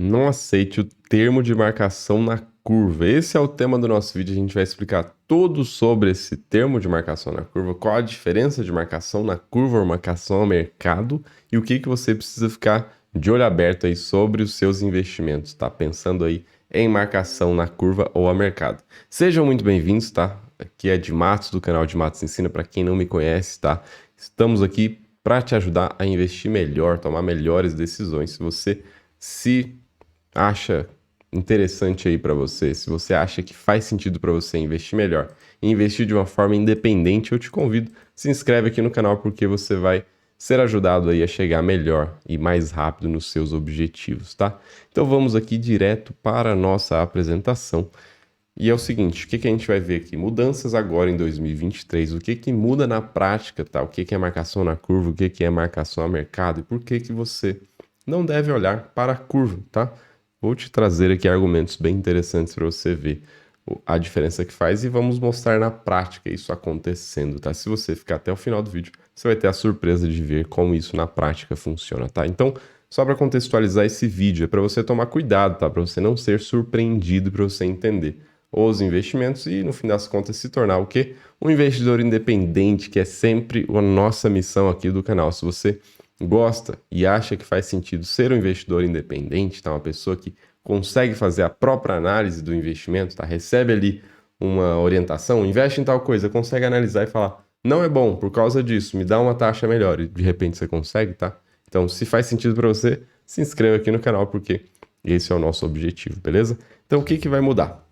Não aceite o termo de marcação na curva. Esse é o tema do nosso vídeo. A gente vai explicar tudo sobre esse termo de marcação na curva, qual a diferença de marcação na curva ou marcação ao mercado e o que você precisa ficar de olho aberto aí sobre os seus investimentos, tá? Pensando aí em marcação na curva ou a mercado. Sejam muito bem-vindos, tá? Aqui é de Matos, do canal de Matos Ensina, para quem não me conhece, tá? Estamos aqui para te ajudar a investir melhor, tomar melhores decisões. Se você se acha interessante aí para você, se você acha que faz sentido para você investir melhor e investir de uma forma independente, eu te convido, se inscreve aqui no canal porque você vai ser ajudado aí a chegar melhor e mais rápido nos seus objetivos, tá? Então vamos aqui direto para a nossa apresentação. E é o seguinte, o que a gente vai ver aqui? Mudanças agora em 2023, o que muda na prática, tá? O que é marcação na curva, o que é marcação a mercado e por que você não deve olhar para a curva, tá? Vou te trazer aqui argumentos bem interessantes para você ver a diferença que faz e vamos mostrar na prática isso acontecendo, tá? Se você ficar até o final do vídeo, você vai ter a surpresa de ver como isso na prática funciona, tá? Então, só para contextualizar esse vídeo, é para você tomar cuidado, tá? Para você não ser surpreendido, para você entender os investimentos e, no fim das contas, se tornar o quê? Um investidor independente, que é sempre a nossa missão aqui do canal. Se você gosta e acha que faz sentido ser um investidor independente, tá? Uma pessoa que consegue fazer a própria análise do investimento, tá? Recebe ali uma orientação, investe em tal coisa, consegue analisar e falar, não é bom por causa disso, me dá uma taxa melhor e de repente você consegue, tá? Então, se faz sentido para você, se inscreva aqui no canal porque esse é o nosso objetivo, beleza? Então, o que vai mudar?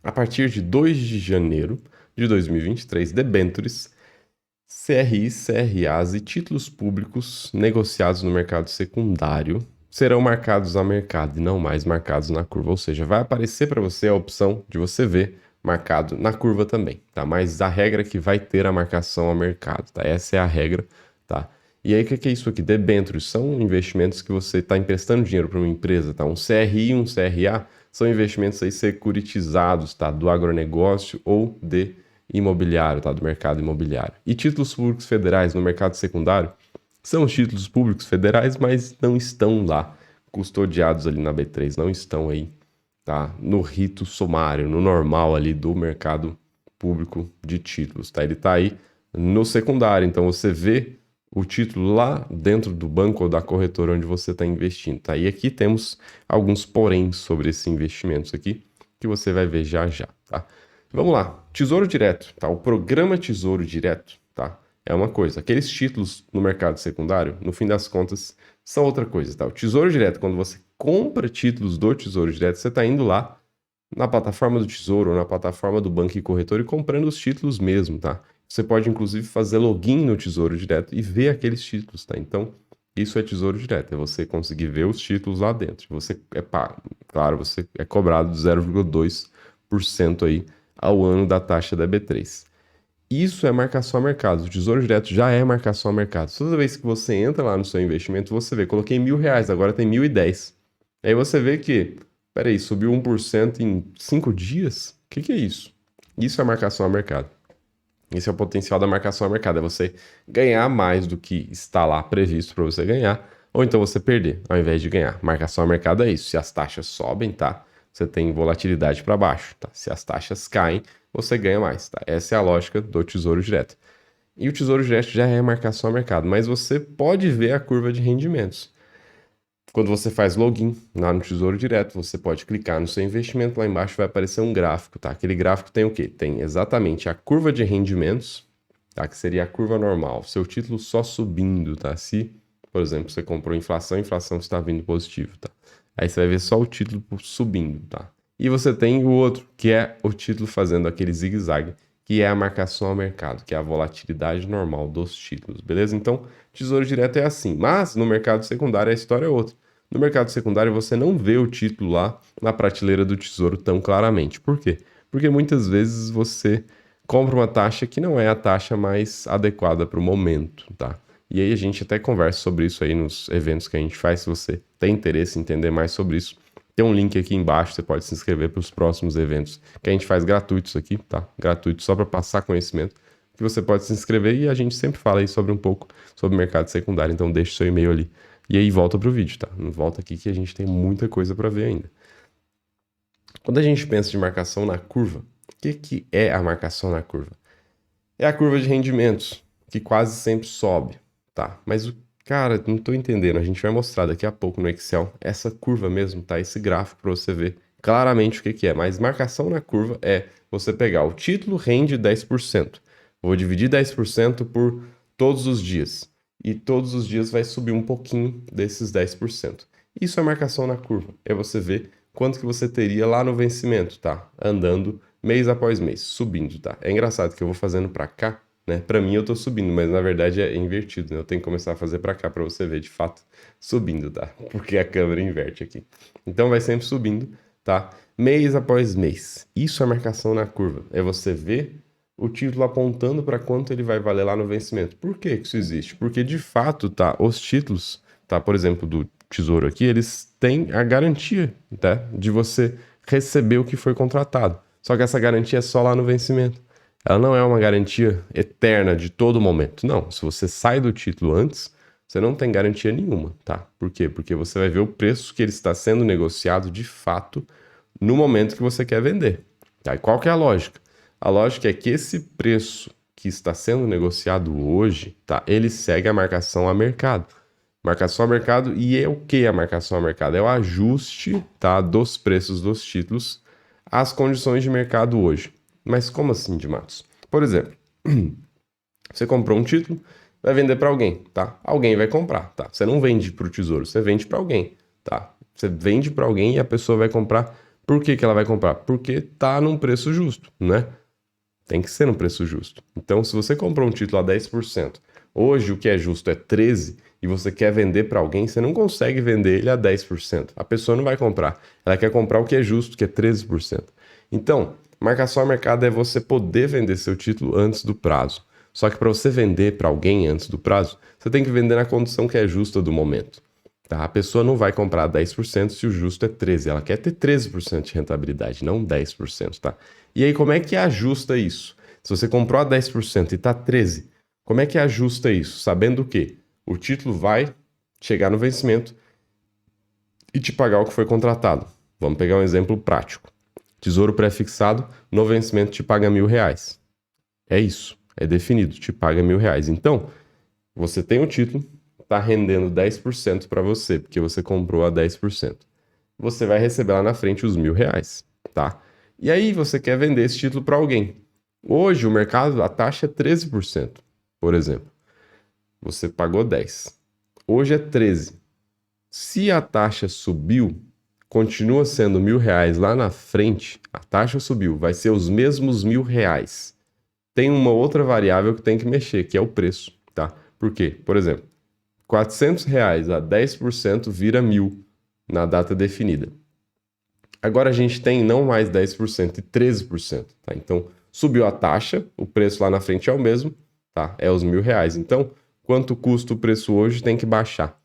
A partir de 2 de janeiro de 2023, debêntures, CRIs, CRAs e títulos públicos negociados no mercado secundário serão marcados a mercado e não mais marcados na curva. Ou seja, vai aparecer para você a opção de você ver marcado na curva também, tá? Mas a regra é que vai ter a marcação a mercado, tá? Essa é a regra, tá? E aí, o que é isso aqui? Debêntures são investimentos que você está emprestando dinheiro para uma empresa, tá? Um CRI e um CRA são investimentos aí securitizados, tá? Do agronegócio ou de imobiliário, tá? Do mercado imobiliário. E títulos públicos federais no mercado secundário são os títulos públicos federais, mas não estão lá custodiados ali na B3, não estão aí, tá? No rito sumário, no normal ali do mercado público de títulos, tá? Ele tá aí no secundário, então você vê o título lá dentro do banco ou da corretora onde você está investindo, tá? E aqui temos alguns poréns sobre esses investimentos aqui que você vai ver já já, tá? Vamos lá, Tesouro Direto, tá? O programa Tesouro Direto, tá? É uma coisa. Aqueles títulos no mercado secundário, no fim das contas, são outra coisa, tá? O Tesouro Direto, quando você compra títulos do Tesouro Direto, você está indo lá na plataforma do Tesouro ou na plataforma do banco e corretor e comprando os títulos mesmo, tá? Você pode, inclusive, fazer login no Tesouro Direto e ver aqueles títulos, tá? Então, isso é Tesouro Direto, é você conseguir ver os títulos lá dentro. Você é pago, claro, você é cobrado 0,2% aí ao ano da taxa da B3. Isso é marcação a mercado. O Tesouro Direto já é marcação a mercado. Toda vez que você entra lá no seu investimento, você vê, coloquei R$ 1.000, agora tem 1.010. Aí você vê que, peraí, subiu 1% em 5 dias? O que é isso? Isso é marcação a mercado. Esse é o potencial da marcação a mercado, é você ganhar mais do que está lá previsto para você ganhar, ou então você perder, ao invés de ganhar. Marcação a mercado é isso. Se as taxas sobem, tá? Você tem volatilidade para baixo, tá? Se as taxas caem, você ganha mais, tá? Essa é a lógica do Tesouro Direto. E o Tesouro Direto já é marcação a mercado, mas você pode ver a curva de rendimentos. Quando você faz login lá no Tesouro Direto, você pode clicar no seu investimento, lá embaixo vai aparecer um gráfico, tá? Aquele gráfico tem o quê? Tem exatamente a curva de rendimentos, tá? Que seria a curva normal, seu título só subindo, tá? Se, por exemplo, você comprou inflação, a inflação está vindo positivo, tá? Aí você vai ver só o título subindo, tá? E você tem o outro, que é o título fazendo aquele zigue-zague, que é a marcação ao mercado, que é a volatilidade normal dos títulos, beleza? Então, Tesouro Direto é assim, mas no mercado secundário a história é outra. No mercado secundário você não vê o título lá na prateleira do Tesouro tão claramente. Por quê? Porque muitas vezes você compra uma taxa que não é a taxa mais adequada para o momento, tá? E aí a gente até conversa sobre isso aí nos eventos que a gente faz. Se você tem interesse em entender mais sobre isso, tem um link aqui embaixo, você pode se inscrever para os próximos eventos que a gente faz gratuitos aqui, tá? Gratuito só para passar conhecimento, que você pode se inscrever e a gente sempre fala aí sobre um pouco sobre o mercado secundário, então deixe seu e-mail ali E aí volta pro vídeo, tá? Não volta aqui que a gente tem muita coisa para ver ainda. Quando a gente pensa de marcação na curva, o que é a marcação na curva? É a curva de rendimentos, que quase sempre sobe, tá? Mas, cara, não tô entendendo. A gente vai mostrar daqui a pouco no Excel essa curva mesmo, tá? Esse gráfico para você ver claramente o que é. Mas marcação na curva é você pegar o título rende 10%. Vou dividir 10% por todos os dias. E todos os dias vai subir um pouquinho desses 10%. Isso é marcação na curva. É você ver quanto que você teria lá no vencimento, tá? Andando mês após mês, subindo, tá? É engraçado que eu vou fazendo pra cá, né? Pra mim eu tô subindo, mas na verdade é invertido, né? Eu tenho que começar a fazer pra cá pra você ver de fato subindo, tá? Porque a câmera inverte aqui. Então vai sempre subindo, tá? Mês após mês. Isso é marcação na curva. É você ver o título apontando para quanto ele vai valer lá no vencimento. Por que isso existe? Porque de fato, tá? Os títulos, tá? Por exemplo, do Tesouro aqui, eles têm a garantia, tá? De você receber o que foi contratado. Só que essa garantia é só lá no vencimento. Ela não é uma garantia eterna de todo momento. Não, se você sai do título antes, você não tem garantia nenhuma, tá? Por quê? Porque você vai ver o preço que ele está sendo negociado de fato no momento que você quer vender. Tá? E qual que é a lógica? A lógica é que esse preço que está sendo negociado hoje, tá? Ele segue a marcação a mercado. Marcação a mercado, e é o que a marcação a mercado? É o ajuste, tá, dos preços dos títulos às condições de mercado hoje. Mas como assim, de Matos? Por exemplo, você comprou um título, vai vender para alguém, tá? Alguém vai comprar, tá? Você não vende para o Tesouro, você vende para alguém, tá? Você vende para alguém e a pessoa vai comprar. Por que ela vai comprar? Porque tá num preço justo, né? Tem que ser num preço justo. Então, se você comprou um título a 10%, hoje o que é justo é 13%, e você quer vender para alguém, você não consegue vender ele a 10%. A pessoa não vai comprar. Ela quer comprar o que é justo, que é 13%. Então, marcação a mercado é você poder vender seu título antes do prazo. Só que para você vender para alguém antes do prazo, você tem que vender na condição que é justa do momento. Tá? A pessoa não vai comprar 10% se o justo é 13%. Ela quer ter 13% de rentabilidade, não 10%, tá? E aí, como é que ajusta isso? Se você comprou a 10% e está 13%, como é que ajusta isso? Sabendo o quê? O título vai chegar no vencimento e te pagar o que foi contratado. Vamos pegar um exemplo prático. Tesouro pré-fixado, no vencimento te paga R$1.000. É isso, é definido, te paga R$1.000. Então, você tem o título, está rendendo 10% para você, porque você comprou a 10%. Você vai receber lá na frente os R$1.000, tá? E aí você quer vender esse título para alguém. Hoje o mercado, a taxa é 13%, por exemplo. Você pagou 10. Hoje é 13. Se a taxa subiu, continua sendo R$1.000 lá na frente, a taxa subiu, vai ser os mesmos R$1.000. Tem uma outra variável que tem que mexer, que é o preço, tá? Por quê? Por exemplo, R$400 a 10% vira 1.000 na data definida. Agora a gente tem não mais 10% e 13%, tá? Então, subiu a taxa, o preço lá na frente é o mesmo, tá? É os R$1.000. Então, quanto custa o preço hoje tem que baixar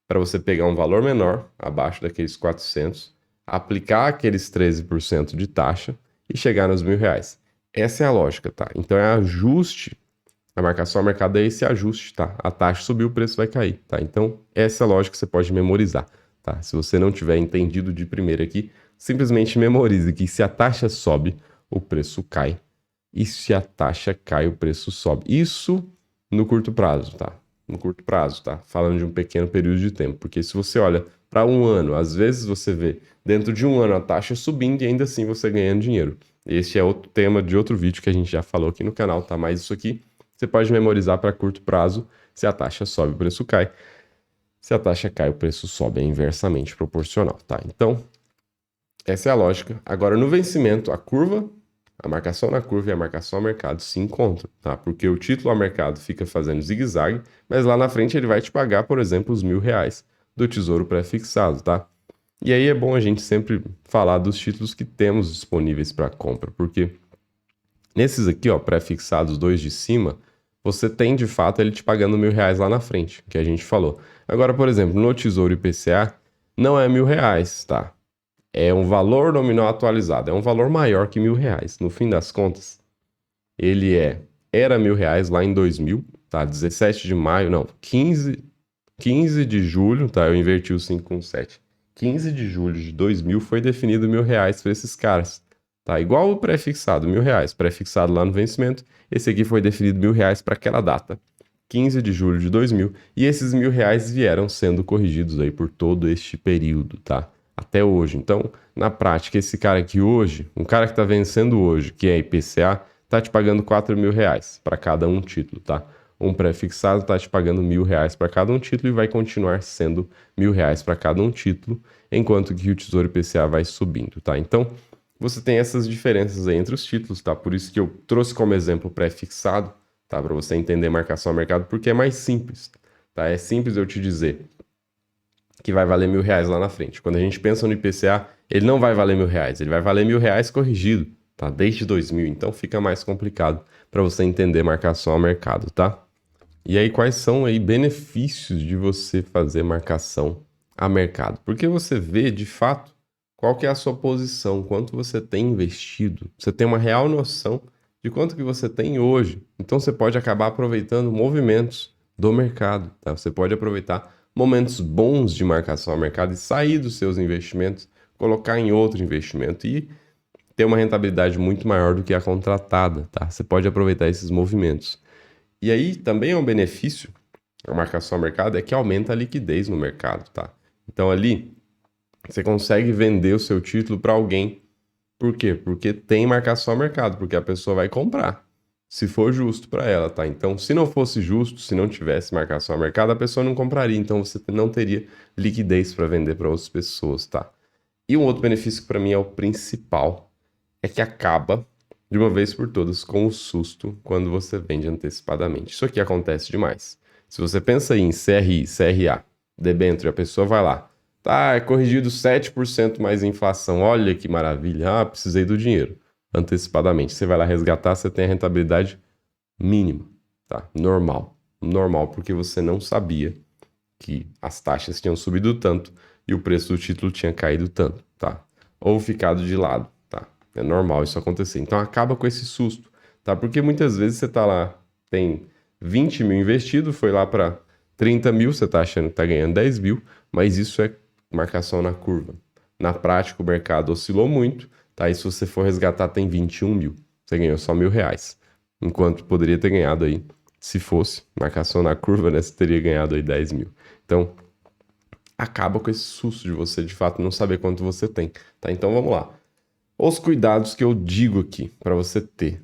para você pegar um valor menor, abaixo daqueles 400, aplicar aqueles 13% de taxa e chegar nos R$1.000. Essa é a lógica, tá? Então, é ajuste. A marcação ao mercado é esse ajuste, tá? A taxa subiu, o preço vai cair, tá? Então, essa é a lógica que você pode memorizar, tá? Se você não tiver entendido de primeira aqui, simplesmente memorize que se a taxa sobe, o preço cai. E se a taxa cai, o preço sobe. Isso no curto prazo, tá? No curto prazo, tá? Falando de um pequeno período de tempo. Porque se você olha para um ano, às vezes você vê dentro de um ano a taxa subindo e ainda assim você ganhando dinheiro. Este é outro tema de outro vídeo que a gente já falou aqui no canal, tá? Mas isso aqui você pode memorizar para curto prazo. Se a taxa sobe, o preço cai. Se a taxa cai, o preço sobe. É inversamente proporcional, tá? Então, essa é a lógica. Agora, no vencimento, a curva, a marcação na curva e a marcação ao mercado se encontram, tá? Porque o título ao mercado fica fazendo zigue-zague, mas lá na frente ele vai te pagar, por exemplo, os R$1.000 do Tesouro pré-fixado, tá? E aí é bom a gente sempre falar dos títulos que temos disponíveis para compra, porque nesses aqui, ó, pré-fixados, dois de cima, você tem de fato ele te pagando R$1.000 lá na frente, que a gente falou. Agora, por exemplo, no Tesouro IPCA, não é R$1.000, tá? É um valor nominal atualizado, é um valor maior que R$1.000. No fim das contas, era R$1.000 lá em 2000, tá? 17 de maio, não, 15 15 de julho, tá? Eu inverti o 5 com o 7. 15 de julho de 2000 foi definido R$ 1.000 para esses caras. Tá? Igual o pré-fixado, R$ 1.000. Pré-fixado lá no vencimento. Esse aqui foi definido R$ 1.000 para aquela data. 15 de julho de 2000. E esses R$ 1.000 vieram sendo corrigidos aí por todo este período, tá? Até hoje. Então, na prática, esse cara aqui hoje, um cara que tá vencendo hoje, que é IPCA, tá te pagando R$ 4.000 para cada um título, tá? Um pré-fixado tá te pagando R$ 1.000 para cada um título e vai continuar sendo R$ 1.000 para cada um título, enquanto que o Tesouro IPCA vai subindo, tá? Então, você tem essas diferenças aí entre os títulos, tá? Por isso que eu trouxe como exemplo pré-fixado, tá? Para você entender marcação ao mercado, porque é mais simples, tá? É simples eu te dizer que vai valer R$ 1.000 lá na frente. Quando a gente pensa no IPCA, ele não vai valer R$ 1.000, ele vai valer R$ 1.000 corrigido, tá? Desde 2000, então fica mais complicado para você entender marcação ao mercado, tá? E aí, quais são aí benefícios de você fazer marcação a mercado? Porque você vê, de fato, qual que é a sua posição, quanto você tem investido. Você tem uma real noção de quanto que você tem hoje. Então, você pode acabar aproveitando movimentos do mercado, tá? Você pode aproveitar momentos bons de marcação a mercado e sair dos seus investimentos, colocar em outro investimento e ter uma rentabilidade muito maior do que a contratada, tá? Você pode aproveitar esses movimentos. E aí também é um benefício, a marcação ao mercado, é que aumenta a liquidez no mercado, tá? Então ali você consegue vender o seu título para alguém. Por quê? Porque tem marcação ao mercado, porque a pessoa vai comprar, se for justo para ela, tá? Então, se não fosse justo, se não tivesse marcação ao mercado, a pessoa não compraria, então você não teria liquidez para vender para outras pessoas, tá? E um outro benefício que para mim é o principal, é que acaba de uma vez por todas com o susto quando você vende antecipadamente. Isso aqui acontece demais. Se você pensa em CRI, CRA, debênture, a pessoa vai lá, tá, é corrigido 7% mais inflação, olha que maravilha, ah, precisei do dinheiro. Antecipadamente, você vai lá resgatar, você tem a rentabilidade mínima, tá? Normal. Normal, porque você não sabia que as taxas tinham subido tanto e o preço do título tinha caído tanto, tá? Ou ficado de lado. É normal isso acontecer. Então acaba com esse susto, tá? Porque muitas vezes você tá lá, tem 20 mil investido, foi lá para 30 mil, você tá achando que tá ganhando 10 mil, mas isso é marcação na curva. Na prática, o mercado oscilou muito, tá? E se você for resgatar, tem 21 mil. Você ganhou só R$ 1.000. Enquanto poderia ter ganhado aí, se fosse marcação na curva, né? Você teria ganhado aí 10 mil. Então, acaba com esse susto de você, de fato, não saber quanto você tem, tá? Então, vamos lá. Os cuidados que eu digo aqui para você ter,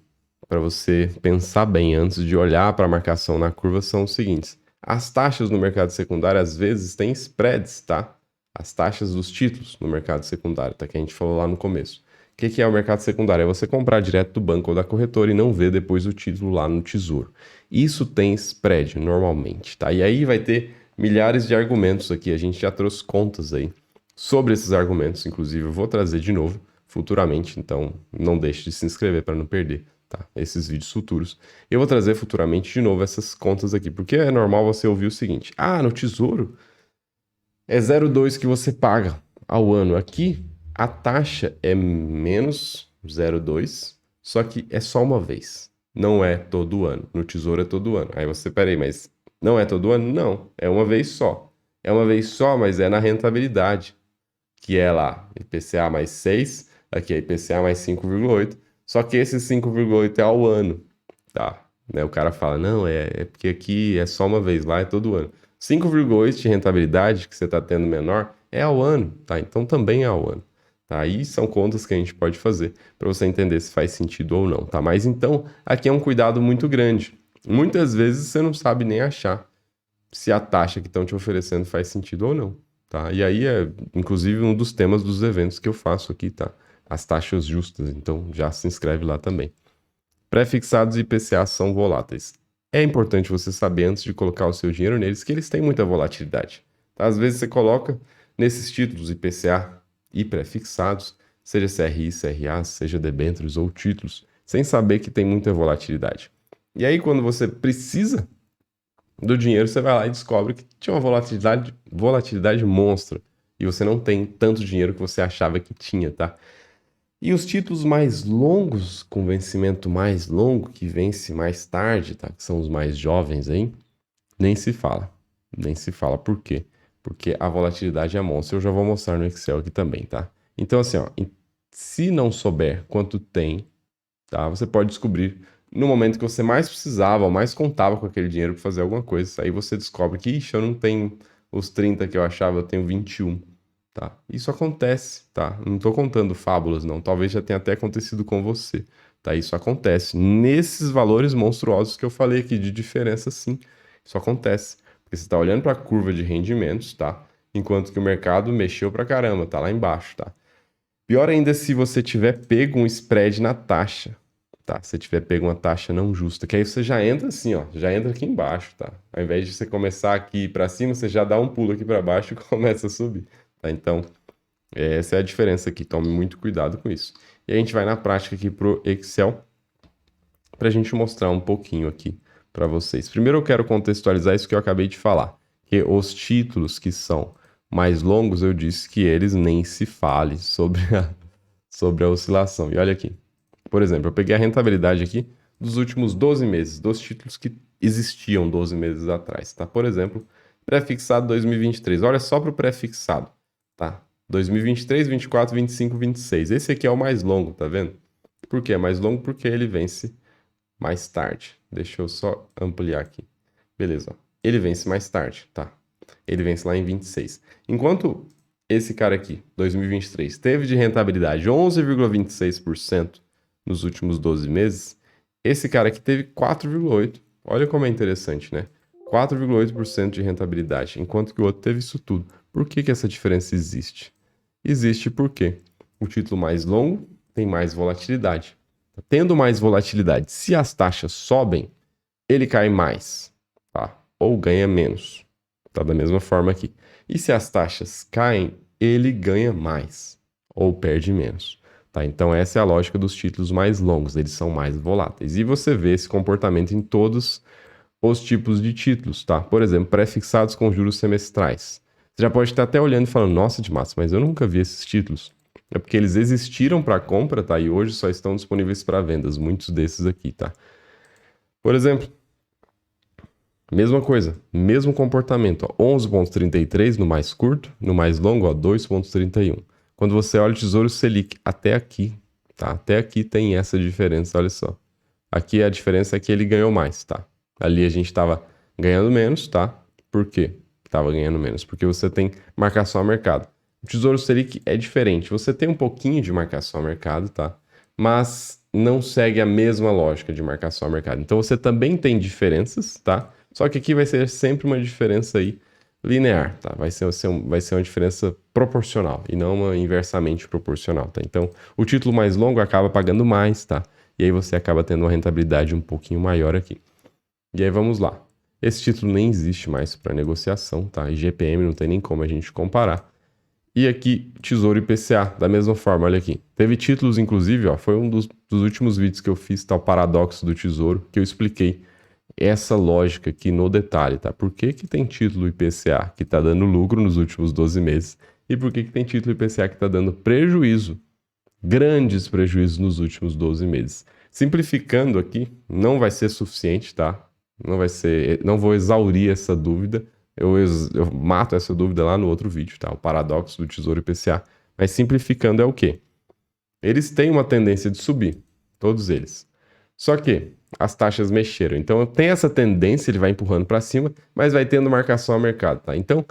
para você pensar bem antes de olhar para a marcação na curva são os seguintes. As taxas no mercado secundário às vezes têm spreads, tá? As taxas dos títulos no mercado secundário, tá? Que a gente falou lá no começo. O que é o mercado secundário? É você comprar direto do banco ou da corretora e não ver depois o título lá no Tesouro. Isso tem spread normalmente, tá? E aí vai ter milhares de argumentos aqui. A gente já trouxe contas aí sobre esses argumentos, inclusive eu vou trazer de novo futuramente, então não deixe de se inscrever para não perder, tá? Esses vídeos futuros. Eu vou trazer futuramente de novo essas contas aqui, porque é normal você ouvir o seguinte: ah, no Tesouro é 0,2 que você paga ao ano. Aqui a taxa é menos 0,2, só que é só uma vez. Não é todo ano. No Tesouro é todo ano. Aí você, peraí, mas não é todo ano? Não, é uma vez só. É uma vez só, mas é na rentabilidade, que é lá IPCA mais 6, aqui é IPCA mais 5,8, só que esse 5,8 é ao ano, tá? Né? O cara fala, não, é porque aqui é só uma vez, lá é todo ano. 5,8 de rentabilidade que você está tendo menor é ao ano, tá? Então também é ao ano, tá? Aí são contas que a gente pode fazer para você entender se faz sentido ou não, tá? Mas então, aqui é um cuidado muito grande. Muitas vezes você não sabe nem achar se a taxa que estão te oferecendo faz sentido ou não, tá? E aí é, inclusive, um dos temas dos eventos que eu faço aqui, tá? As taxas justas, então já se inscreve lá também. Pré-fixados e IPCA são voláteis. É importante você saber antes de colocar o seu dinheiro neles que eles têm muita volatilidade, tá? Às vezes você coloca nesses títulos IPCA e pré-fixados, seja CRI, CRA, seja debêntures ou títulos, sem saber que tem muita volatilidade. E aí quando você precisa do dinheiro, você vai lá e descobre que tinha uma volatilidade monstra. E você não tem tanto dinheiro que você achava que tinha, tá? E os títulos mais longos, com vencimento mais longo, que vence mais tarde, tá? Que são os mais jovens aí, nem se fala. Nem se fala. Por quê? Porque a volatilidade é monstro. Eu já vou mostrar no Excel aqui também, tá? Então, assim, ó, se não souber quanto tem, tá? Você pode descobrir no momento que você mais precisava, ou mais contava com aquele dinheiro para fazer alguma coisa. Aí você descobre que, ixi, eu não tenho os 30 que eu achava, eu tenho 21, tá? Isso acontece, tá? Não tô contando fábulas, não. Talvez já tenha até acontecido com você, tá? Isso acontece. Nesses valores monstruosos que eu falei aqui de diferença, sim. Isso acontece. Porque você está olhando para a curva de rendimentos, tá? Enquanto que o mercado mexeu pra caramba, tá lá embaixo, tá? Pior ainda se você tiver pego um spread na taxa, tá? Se tiver pego uma taxa não justa, que aí você já entra assim, ó, já entra aqui embaixo, tá? Ao invés de você começar aqui para cima, você já dá um pulo aqui para baixo e começa a subir, tá? Então, essa é a diferença aqui, tome muito cuidado com isso. E a gente vai na prática aqui pro Excel para a gente mostrar um pouquinho aqui para vocês. Primeiro eu quero contextualizar isso que eu acabei de falar, que os títulos que são mais longos, eu disse que eles nem se fale sobre a oscilação. E olha aqui, por exemplo, eu peguei a rentabilidade aqui dos últimos 12 meses, dos títulos que existiam 12 meses atrás, tá? Por exemplo, pré-fixado 2023, olha só para o pré-fixado, tá? 2023, 24, 25, 26. Esse aqui é o mais longo, tá vendo? Por que é mais longo? Porque ele vence mais tarde. Deixa eu só ampliar aqui. Beleza, ó. Ele vence mais tarde, tá? Ele vence lá em 26. Enquanto esse cara aqui, 2023, teve de rentabilidade 11,26% nos últimos 12 meses, esse cara aqui teve 4,8%. Olha como é interessante, né? 4,8% de rentabilidade, enquanto que o outro teve isso tudo. Por que que essa diferença existe? Existe porque o título mais longo tem mais volatilidade. Tendo mais volatilidade, se as taxas sobem, ele cai mais, tá? Ou ganha menos. Tá da mesma forma aqui. E se as taxas caem, ele ganha mais ou perde menos, tá? Então essa é a lógica dos títulos mais longos, eles são mais voláteis. E você vê esse comportamento em todos os tipos de títulos, tá? Por exemplo, pré-fixados com juros semestrais. Você já pode estar até olhando e falando, nossa, Dimas, mas eu nunca vi esses títulos. É porque eles existiram para compra, tá? E hoje só estão disponíveis para vendas, muitos desses aqui, tá? Por exemplo, mesma coisa, mesmo comportamento, ó, 11,33 no mais curto, no mais longo, ó, 2,31. Quando você olha o Tesouro Selic até aqui, tá? Até aqui tem essa diferença, olha só. Aqui a diferença é que ele ganhou mais, tá? Ali a gente estava ganhando menos, tá? Por quê? Estava ganhando menos, porque você tem marcação a mercado. O Tesouro Selic é diferente, você tem um pouquinho de marcação a mercado, tá? Mas não segue a mesma lógica de marcação a mercado. Então você também tem diferenças, tá? Só que aqui vai ser sempre uma diferença aí linear, tá? Vai ser uma diferença proporcional e não uma inversamente proporcional, tá? Então, o título mais longo acaba pagando mais, tá? E aí você acaba tendo uma rentabilidade um pouquinho maior aqui. E aí vamos lá. Esse título nem existe mais para negociação, tá? IGPM não tem nem como a gente comparar. E aqui, Tesouro IPCA, da mesma forma, olha aqui. Teve títulos, inclusive, ó, foi um dos últimos vídeos que eu fiz, tá? O paradoxo do Tesouro, que eu expliquei essa lógica aqui no detalhe, tá? Por que que tem título IPCA que tá dando lucro nos últimos 12 meses? E por que que tem título IPCA que tá dando prejuízo? Grandes prejuízos nos últimos 12 meses. Simplificando aqui, não vai ser suficiente, tá? Não vou exaurir essa dúvida. Eu mato essa dúvida lá no outro vídeo, tá? O paradoxo do Tesouro IPCA. Mas simplificando é o quê? Eles têm uma tendência de subir, todos eles. Só que as taxas mexeram. Então tem essa tendência, ele vai empurrando para cima, mas vai tendo marcação a mercado, tá? Então,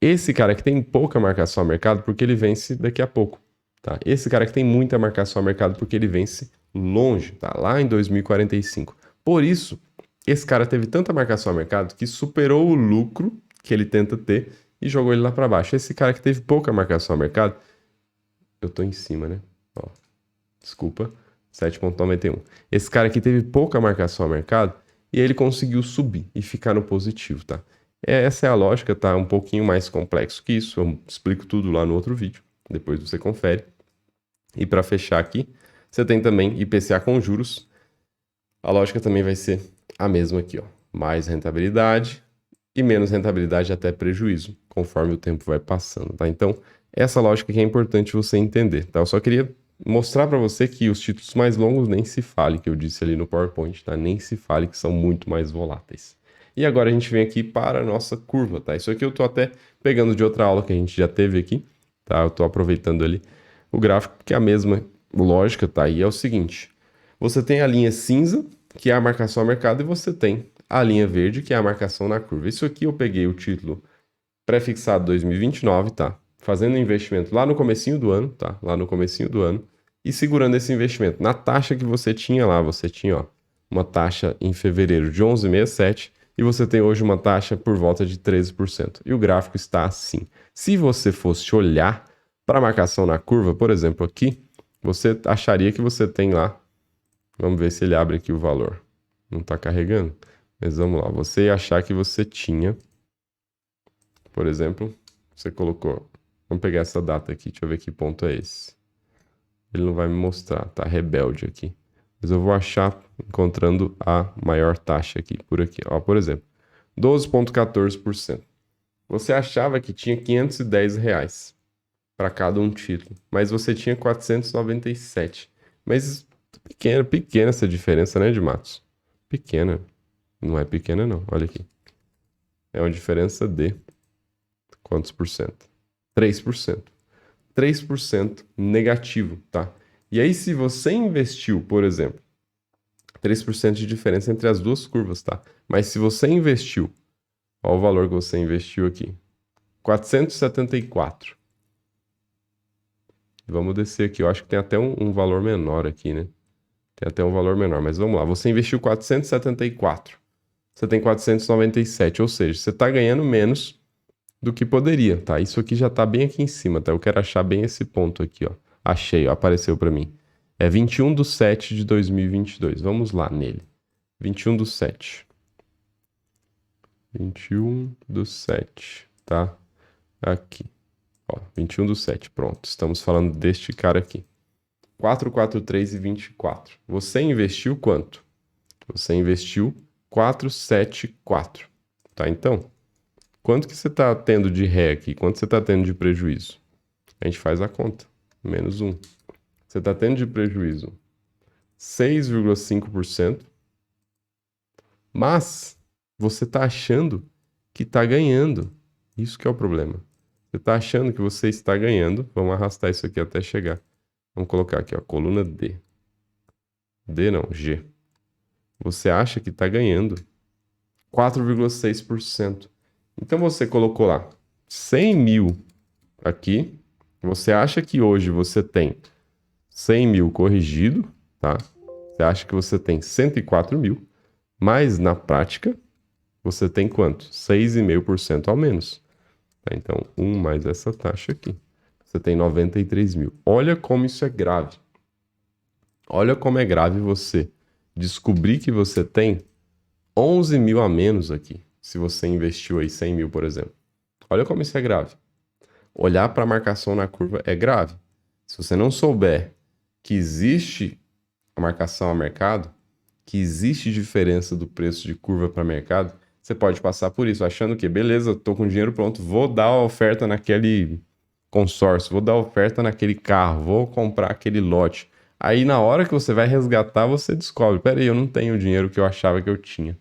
esse cara que tem pouca marcação a mercado, porque ele vence daqui a pouco, tá? Esse cara que tem muita marcação a mercado, porque ele vence longe, tá? Lá em 2045. Por isso, esse cara teve tanta marcação a mercado que superou o lucro que ele tenta ter e jogou ele lá para baixo. Esse cara que teve pouca marcação a mercado, eu tô em cima, né? Ó, desculpa, 7,91. Esse cara aqui teve pouca marcação a mercado e ele conseguiu subir e ficar no positivo, tá? Essa é a lógica, tá? Um pouquinho mais complexo que isso. Eu explico tudo lá no outro vídeo. Depois você confere. E para fechar aqui, você tem também IPCA com juros. A lógica também vai ser a mesma aqui, ó. Mais rentabilidade e menos rentabilidade até prejuízo, conforme o tempo vai passando, tá? Então, essa lógica que é importante você entender, tá? Eu só queria mostrar para você que os títulos mais longos nem se fale, que eu disse ali no PowerPoint, tá? Nem se fale que são muito mais voláteis. E agora a gente vem aqui para a nossa curva, tá? Isso aqui eu tô até pegando de outra aula que a gente já teve aqui, tá? Eu tô aproveitando ali o gráfico, que é a mesma lógica, tá? E é o seguinte, você tem a linha cinza, que é a marcação a mercado, e você tem a linha verde, que é a marcação na curva. Isso aqui eu peguei o título pré-fixado 2029, tá? Fazendo investimento lá no comecinho do ano, tá? Lá no comecinho do ano. E segurando esse investimento na taxa que você tinha lá. Você tinha, ó, uma taxa em fevereiro de 11,67 e você tem hoje uma taxa por volta de 13%. E o gráfico está assim. Se você fosse olhar para a marcação na curva, por exemplo, aqui, você acharia que você tem lá. Vamos ver se ele abre aqui o valor. Não está carregando? Mas vamos lá. Você ia achar que você tinha, por exemplo, você colocou. Vamos pegar essa data aqui. Deixa eu ver que ponto é esse. Ele não vai me mostrar, tá rebelde aqui. Mas eu vou achar encontrando a maior taxa aqui, por aqui. Ó, por exemplo, 12,14%. Você achava que tinha R$510 para cada um título, mas você tinha 497. Mas pequena essa diferença, né, de Matos? Pequena. Não é pequena, não. Olha aqui. É uma diferença de quantos por cento? 3%. 3% negativo, tá? E aí, se você investiu, por exemplo, 3% de diferença entre as duas curvas, tá? Mas se você investiu, olha o valor que você investiu aqui, 474. Vamos descer aqui, eu acho que tem até um valor menor aqui, né? Tem até um valor menor, mas vamos lá. Você investiu 474, você tem 497, ou seja, você está ganhando menos do que poderia, tá? Isso aqui já tá bem aqui em cima, tá? Eu quero achar bem esse ponto aqui, ó. Achei, ó, apareceu para mim. É 21/7 de 2022. Vamos lá nele. 21/7. 21/7, tá? Aqui. Ó, 21/7, pronto. Estamos falando deste cara aqui. 443 e 24. Você investiu quanto? Você investiu 474, tá? Então, quanto que você está tendo de ré aqui? Quanto você está tendo de prejuízo? A gente faz a conta. Menos 1. Você está tendo de prejuízo 6,5%, mas você está achando que está ganhando. Isso que é o problema. Você está achando que você está ganhando. Vamos arrastar isso aqui até chegar. Vamos colocar aqui, ó, coluna D. D não, G. Você acha que está ganhando 4,6%. Então você colocou lá 100 mil aqui. Você acha que hoje você tem 100 mil corrigido, tá? Você acha que você tem 104 mil, mas na prática você tem quanto? 6,5% ao menos. Tá? Então, 1 mais essa taxa aqui. Você tem 93 mil. Olha como isso é grave. Olha como é grave você descobrir que você tem 11 mil a menos aqui, se você investiu aí 100 mil, por exemplo. Olha como isso é grave. Olhar para a marcação na curva é grave. Se você não souber que existe a marcação a mercado, que existe diferença do preço de curva para mercado, você pode passar por isso, achando que, beleza, estou com dinheiro pronto, vou dar a oferta naquele consórcio, vou dar a oferta naquele carro, vou comprar aquele lote. Aí na hora que você vai resgatar, você descobre, peraí, eu não tenho o dinheiro que eu achava que eu tinha.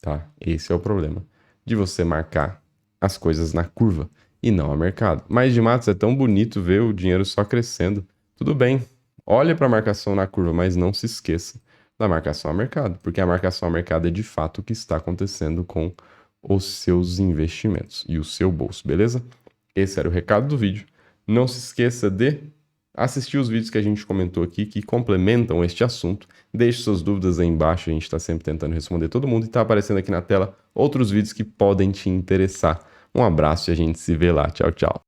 Tá? Esse é o problema de você marcar as coisas na curva e não a mercado. Mas de Matos, é tão bonito ver o dinheiro só crescendo. Tudo bem, olhe para a marcação na curva, mas não se esqueça da marcação a mercado, porque a marcação a mercado é de fato o que está acontecendo com os seus investimentos e o seu bolso, beleza? Esse era o recado do vídeo. Não se esqueça de assistir os vídeos que a gente comentou aqui, que complementam este assunto. Deixe suas dúvidas aí embaixo, a gente está sempre tentando responder todo mundo. E está aparecendo aqui na tela outros vídeos que podem te interessar. Um abraço e a gente se vê lá. Tchau, tchau.